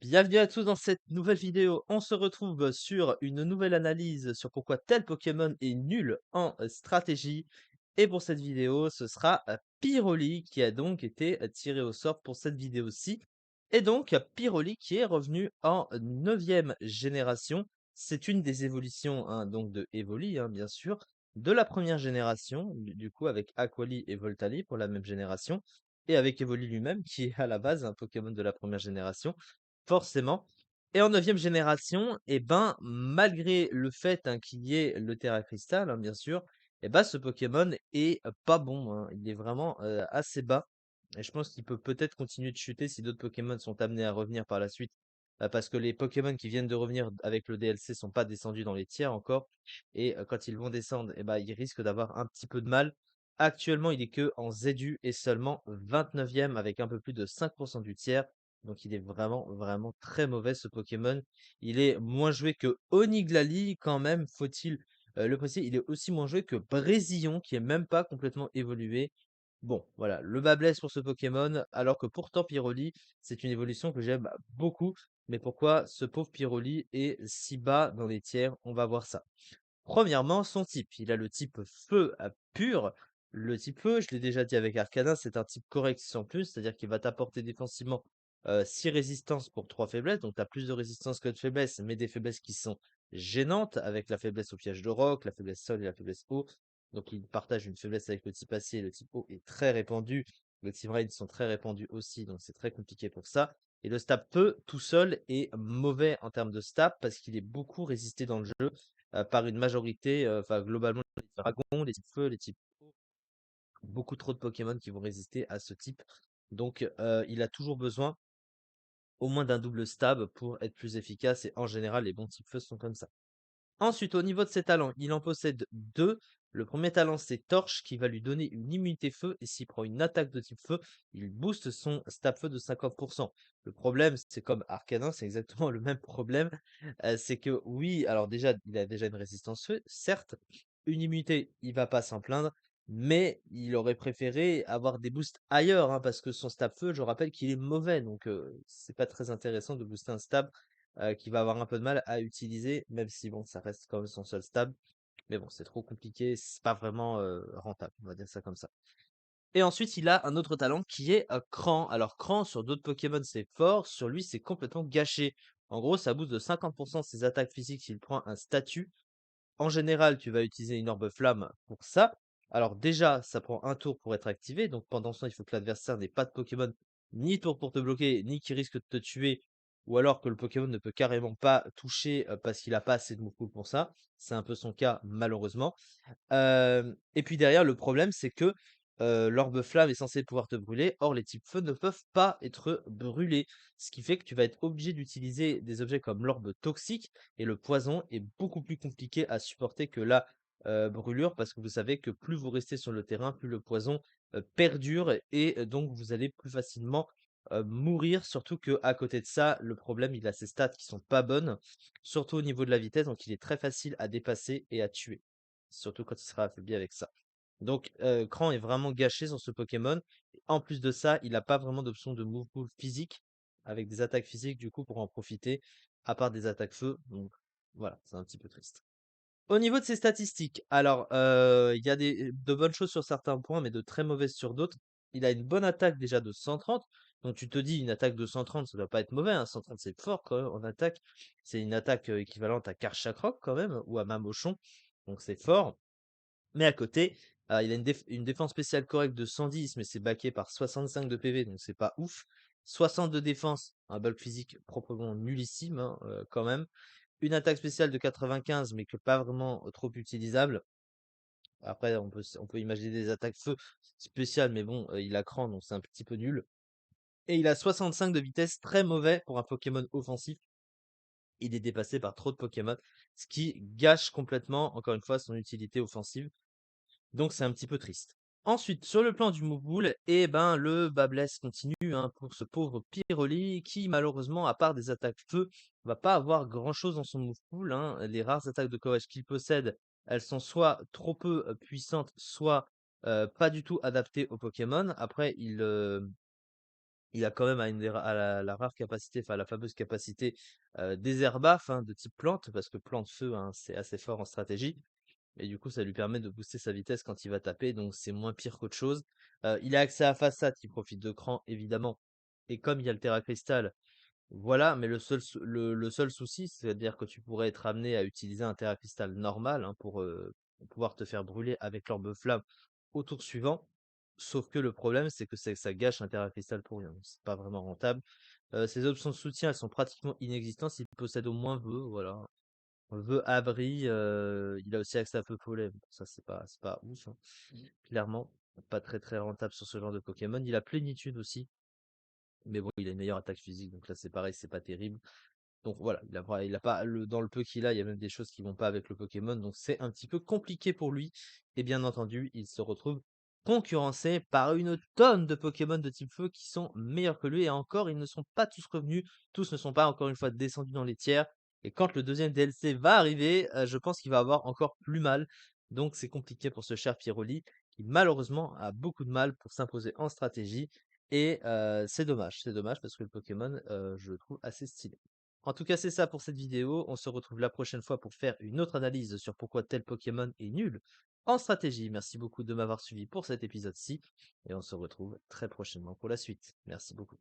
Bienvenue à tous dans cette nouvelle vidéo. On se retrouve sur une nouvelle analyse sur pourquoi tel Pokémon est nul en stratégie. Et pour cette vidéo, ce sera Pyroli qui a donc été tiré au sort pour cette vidéo-ci. Et donc Pyroli qui est revenu en 9e génération. C'est une des évolutions hein, donc de Evoli, hein, bien sûr, de la première génération, du coup avec Aquali et Voltali pour la même génération. Et avec Evoli lui-même qui est à la base un Pokémon de la première génération. Forcément. Et en 9e génération, et ben, malgré le fait, hein, qu'il y ait le Terra Crystal, hein, bien sûr, et ben, ce Pokémon est pas bon, hein. Il est vraiment, assez bas et je pense qu'il peut peut-être continuer de chuter si d'autres Pokémon sont amenés à revenir par la suite. Parce que les Pokémon qui viennent de revenir avec le DLC sont pas descendus dans les tiers encore et quand ils vont descendre et ben, ils risquent d'avoir un petit peu de mal. Actuellement, il est que en ZU et seulement 29e avec un peu plus de 5 du tiers. Donc il est vraiment, vraiment très mauvais ce Pokémon. Il est moins joué que Oniglali quand même, faut-il le préciser. Il est aussi moins joué que Brésillion qui est même pas complètement évolué. Bon, voilà, le bas blesse pour ce Pokémon, alors que pourtant Pyroli, c'est une évolution que j'aime beaucoup. Mais pourquoi ce pauvre Pyroli est si bas dans les tiers? On va voir ça. Premièrement, son type. Il a le type feu à pur. Le type feu, je l'ai déjà dit avec Arcana, c'est un type correct sans plus, c'est-à-dire qu'il va t'apporter défensivement 6 résistances pour 3 faiblesses. Donc tu as plus de résistance que de faiblesse, mais des faiblesses qui sont gênantes, avec la faiblesse au piège de roc, la faiblesse sol et la faiblesse eau. Donc il partage une faiblesse avec le type acier, le type eau est très répandu. Le type rain sont très répandus aussi, donc c'est très compliqué pour ça. Et le stab feu tout seul est mauvais en termes de stab parce qu'il est beaucoup résisté dans le jeu par une majorité, enfin globalement les dragons, les types feu, les types eau, beaucoup trop de Pokémon qui vont résister à ce type. Donc il a toujours besoin au moins d'un double stab pour être plus efficace et en général les bons types feu sont comme ça. Ensuite, au niveau de ses talents, il en possède deux. Le premier talent, c'est Torche, qui va lui donner une immunité feu, et s'il prend une attaque de type feu, il booste son stab feu de 50%. Le problème, c'est comme Arcanin, c'est exactement le même problème. C'est que oui, alors déjà, il a déjà une résistance feu, certes, une immunité, il va pas s'en plaindre, mais il aurait préféré avoir des boosts ailleurs, hein, parce que son stab feu, je rappelle qu'il est mauvais, donc c'est pas très intéressant de booster un stab qui va avoir un peu de mal à utiliser, même si bon, ça reste quand même son seul stable. Mais bon, c'est trop compliqué, c'est pas vraiment rentable, on va dire ça comme ça. Et ensuite, il a un autre talent qui est Cran. Alors, Cran, sur d'autres Pokémon, c'est fort, sur lui, c'est complètement gâché. En gros, ça booste de 50% ses attaques physiques s'il prend un statut. En général, tu vas utiliser une orbe flamme pour ça. Alors déjà, ça prend un tour pour être activé, donc pendant ce temps, il faut que l'adversaire n'ait pas de Pokémon, ni tour pour te bloquer, ni qui risque de te tuer, ou alors que le Pokémon ne peut carrément pas toucher parce qu'il a pas assez de move pool pour ça. C'est un peu son cas, malheureusement. Et puis derrière, le problème, c'est que l'orbe flamme est censé pouvoir te brûler. Or, les types feu ne peuvent pas être brûlés. Ce qui fait que tu vas être obligé d'utiliser des objets comme l'orbe toxique. Et le poison est beaucoup plus compliqué à supporter que la brûlure. Parce que vous savez que plus vous restez sur le terrain, plus le poison perdure. Et donc, vous allez plus facilement mourir. Surtout que à côté de ça, le problème, il a ses stats qui sont pas bonnes. Surtout au niveau de la vitesse. Donc, il est très facile à dépasser et à tuer. Surtout quand il sera affaibli avec ça. Donc, Cran est vraiment gâché sur ce Pokémon. En plus de ça, il a pas vraiment d'option de move pool physique, avec des attaques physiques du coup pour en profiter, à part des attaques feu. Donc voilà, c'est un petit peu triste. Au niveau de ses statistiques, alors il y a de bonnes choses sur certains points, mais de très mauvaises sur d'autres. Il a une bonne attaque déjà de 130. Donc tu te dis une attaque de 130, ça doit pas être mauvais, hein. 130 c'est fort quand même en attaque. C'est une attaque équivalente à Karchakroc quand même, ou à Mamochon. Donc c'est fort. Mais à côté, il a une défense spéciale correcte de 110, mais c'est backé par 65 de PV, donc c'est pas ouf. 60 de défense, un bulk physique proprement nullissime, hein, quand même. Une attaque spéciale de 95, mais que pas vraiment trop utilisable. Après, on peut imaginer des attaques feu spéciales, mais bon, il a cran, donc c'est un petit peu nul. Et il a 65 de vitesse, très mauvais pour un Pokémon offensif. Il est dépassé par trop de Pokémon, ce qui gâche complètement, encore une fois, son utilité offensive. Donc c'est un petit peu triste. Ensuite, sur le plan du move pool, eh ben, le bas blesse continue hein, pour ce pauvre Pyroli qui, malheureusement, à part des attaques feu, va pas avoir grand-chose dans son move pool, hein. Les rares attaques de courage qu'il possède, elles sont soit trop peu puissantes, soit pas du tout adaptées au Pokémon. Après, il Il a quand même à la rare capacité, enfin la fameuse capacité désherbaf de type plante, parce que plante feu, hein, c'est assez fort en stratégie. Et du coup, ça lui permet de booster sa vitesse quand il va taper, donc c'est moins pire qu'autre chose. Il a accès à Façade qui profite de cran, évidemment. Et comme il y a le Terra Cristal, voilà, mais le seul souci, c'est-à-dire que tu pourrais être amené à utiliser un Terra Cristal normal hein, pour pouvoir te faire brûler avec l'orbe flamme au tour suivant. Sauf que le problème, c'est que ça gâche un Terra Cristal pour rien. C'est pas vraiment rentable. Ses options de soutien, elles sont pratiquement inexistantes. Il possède au moins vœu, voilà. Vœu abri, il a aussi accès à peu follet. Bon, ça, c'est pas ouf, hein. Clairement, pas très très rentable sur ce genre de Pokémon. Il a plénitude aussi. Mais bon, il a une meilleure attaque physique, donc là c'est pareil, c'est pas terrible. Donc voilà, il a pas dans le peu qu'il a, il y a même des choses qui vont pas avec le Pokémon, donc c'est un petit peu compliqué pour lui. Et bien entendu, il se retrouve concurrencé par une tonne de Pokémon de type feu qui sont meilleurs que lui. Et encore, ils ne sont pas tous revenus, tous ne sont pas encore une fois descendus dans les tiers. Et quand le deuxième DLC va arriver, je pense qu'il va avoir encore plus mal. Donc c'est compliqué pour ce cher Piroli, qui malheureusement a beaucoup de mal pour s'imposer en stratégie. Et c'est dommage parce que le Pokémon, je le trouve assez stylé. En tout cas, c'est ça pour cette vidéo. On se retrouve la prochaine fois pour faire une autre analyse sur pourquoi tel Pokémon est nul en stratégie. Merci beaucoup de m'avoir suivi pour cet épisode-ci et on se retrouve très prochainement pour la suite. Merci beaucoup.